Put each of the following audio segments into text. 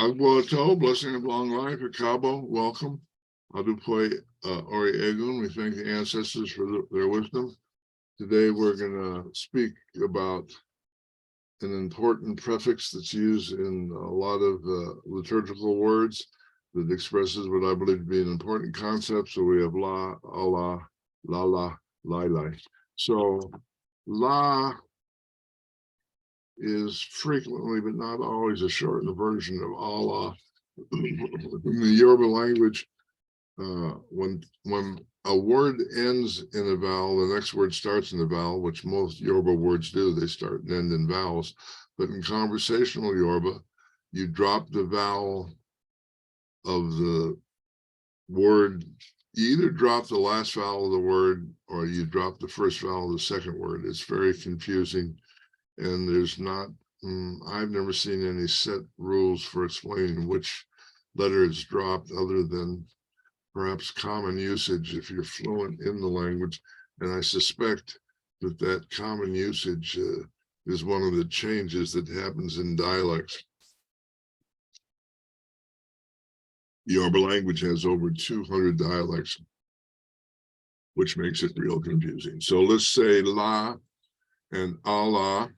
Agboato, blessing of long life, Akabo, welcome. Adupoi Ori Egun, we thank the ancestors for their wisdom. Today we're going to speak about an important prefix that's used in a lot of liturgical words that expresses what I believe to be an important concept. So we have La, Allah, Lala, Lailai. So La is frequently, but not always, a shortened version of Allah. In the Yoruba language, when a word ends in a vowel, the next word starts in a vowel, which most Yoruba words do. They start and end in vowels. But in conversational Yoruba, you drop the vowel of the word. You either drop the last vowel of the word or you drop the first vowel of the second word. It's very confusing. And there's not, I've never seen any set rules for explaining which letter is dropped other than perhaps common usage if you're fluent in the language. And I suspect that that common usage is one of the changes that happens in dialects. Yoruba language has over 200 dialects, which makes it real confusing. So let's say La and Allah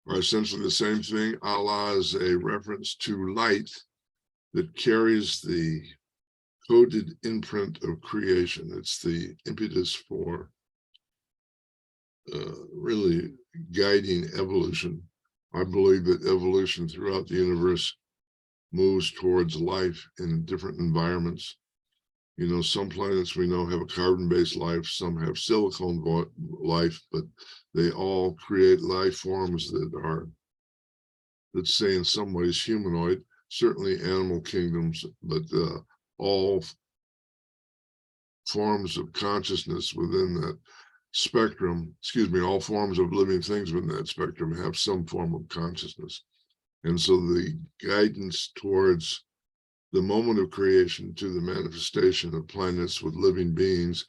are essentially the same thing. Allah is a reference to light that carries the coded imprint of creation. It's the impetus for really guiding evolution. I believe that evolution throughout the universe moves towards life in different environments. You know, some planets we know have a carbon-based life, some have silicone life, but they all create life forms that are, let's say, in some ways humanoid, certainly animal kingdoms, but all forms of consciousness within that spectrum, all forms of living things within that spectrum have some form of consciousness. And so the guidance towards the moment of creation to the manifestation of planets with living beings,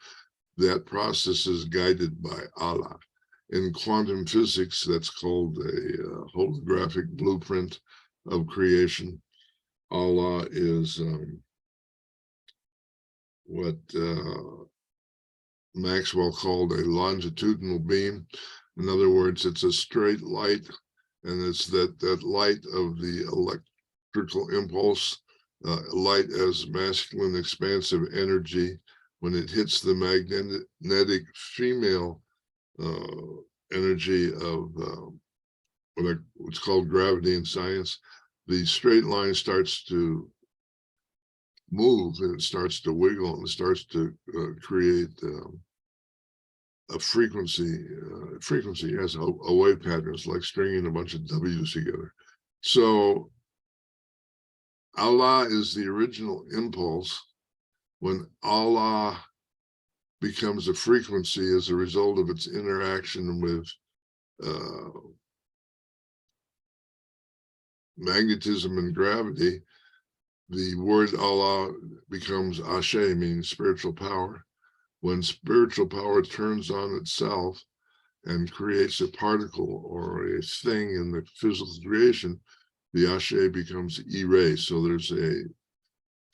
that process is guided by Allah. In quantum physics, that's called a holographic blueprint of creation. Allah is what Maxwell called a longitudinal beam. In other words, it's a straight light, and it's that light of the electrical impulse, light as masculine expansive energy. When it hits the magnetic female energy of what's called gravity in science, the straight line starts to move and it starts to wiggle and it starts to create a frequency. Frequency has a wave pattern. It's like stringing a bunch of W's together. So Allah is the original impulse. When Allah becomes a frequency as a result of its interaction with magnetism and gravity, the word Allah becomes Ashe, meaning spiritual power. When spiritual power turns on itself and creates a particle or a thing in the physical creation, the Ashe becomes Ire. So there's a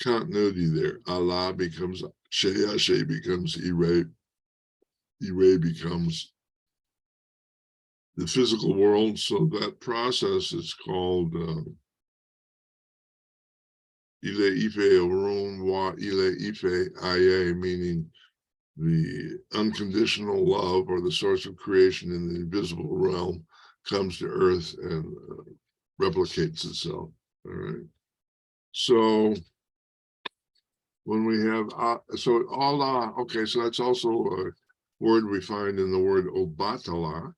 continuity there. Allah becomes Ashe becomes Ire. Ire becomes the physical world. So that process is called Ile Ife Orun Wa Ile Ife Aye, meaning the unconditional love or the source of creation in the invisible realm comes to earth and replicates itself. All right. So when we have, so Allah, okay, so that's also a word we find in the word Obatala,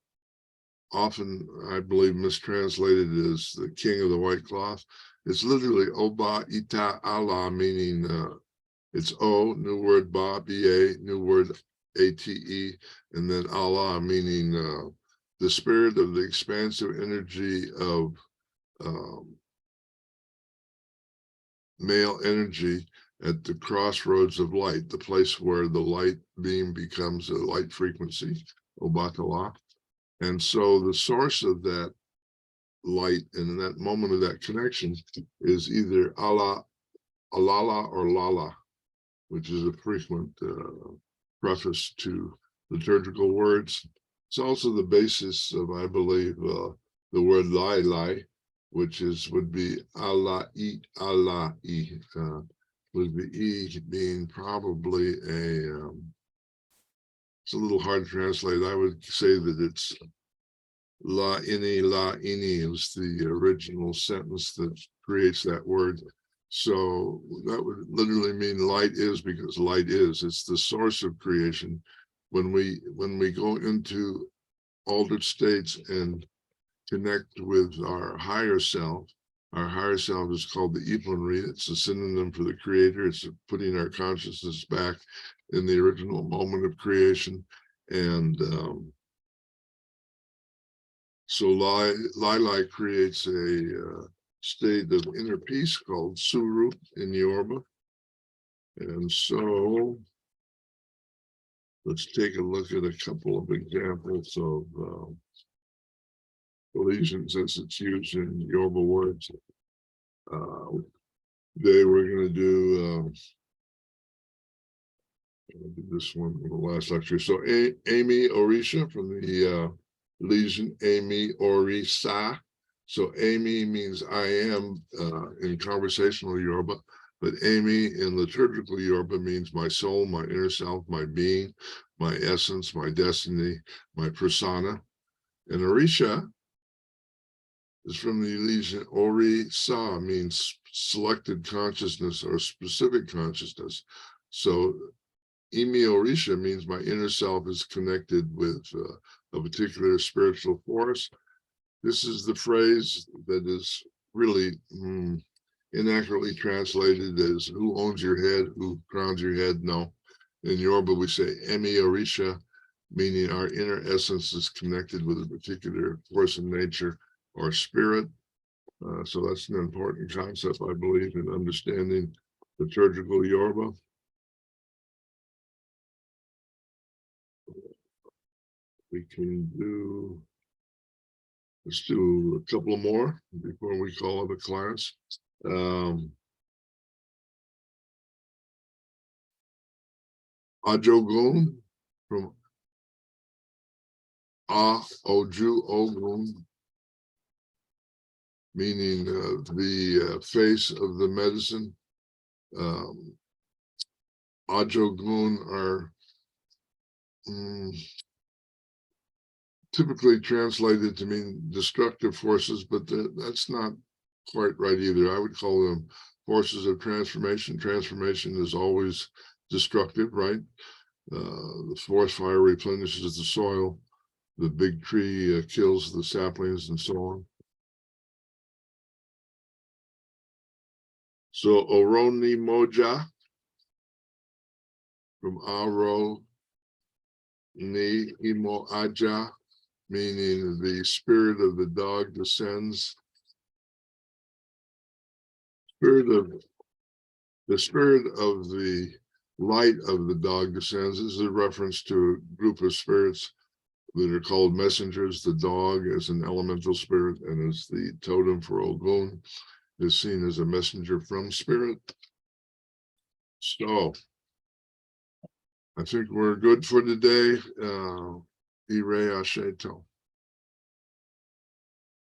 often I believe mistranslated as the king of the white cloth. It's literally Oba Ita Allah, meaning it's O, new word Ba, B-A, new word A-T-E, and then Allah, meaning the spirit of the expansive energy of male energy at the crossroads of light, the place where the light beam becomes a light frequency, Obatala. And so the source of that light, and in that moment of that connection is either Allah, Alala, or Lala, which is a frequent preface to liturgical words. It's also the basis of, I believe, the word Lailai, which would be Allah, with the E being probably it's a little hard to translate. I would say that it's la ini is the original sentence that creates that word. So that would literally mean light is, because light is. It's the source of creation. When we go into altered states and connect with our higher self is called the Iponri. It's a synonym for the creator. It's putting our consciousness back in the original moment of creation. And so Lailai creates a state of inner peace called Suru in Yoruba. And so let's take a look at a couple of examples of allegiance as it's used in Yoruba words. Today we're going to do this one in the last lecture. So Amy Orisha from the legion Amy Orisa. So Amy means I am in conversational Yoruba, but Amy in liturgical Yoruba means my soul, my inner self, my being, my essence, my destiny, my persona. And Orisha is from the legion Orisa, means selected consciousness or specific consciousness. So Imi Orisha means my inner self is connected with a particular spiritual force. This is the phrase that is really inaccurately translated as who owns your head, who crowns your head. No, in Yoruba we say Emi Orisha, meaning our inner essence is connected with a particular force of nature or spirit. So that's an important concept, I believe, in understanding liturgical Yoruba. We can do, let's do a couple more before we call it a class. Ajogun from Oju Ogun, meaning the face of the medicine. Ajogun are typically translated to mean destructive forces, but that's not quite right either. I would call them forces of transformation. Transformation is always destructive, right? The forest fire replenishes the soil. The big tree kills the saplings and so on. So Oroni Moja from Aro Ni Imo Aja, meaning the spirit of the dog descends. The spirit of the light of the dog descends. This is a reference to a group of spirits that are called messengers. The dog as an elemental spirit and as the totem for Ogun is seen as a messenger from spirit. So I think we're good for today. Ire Asheto.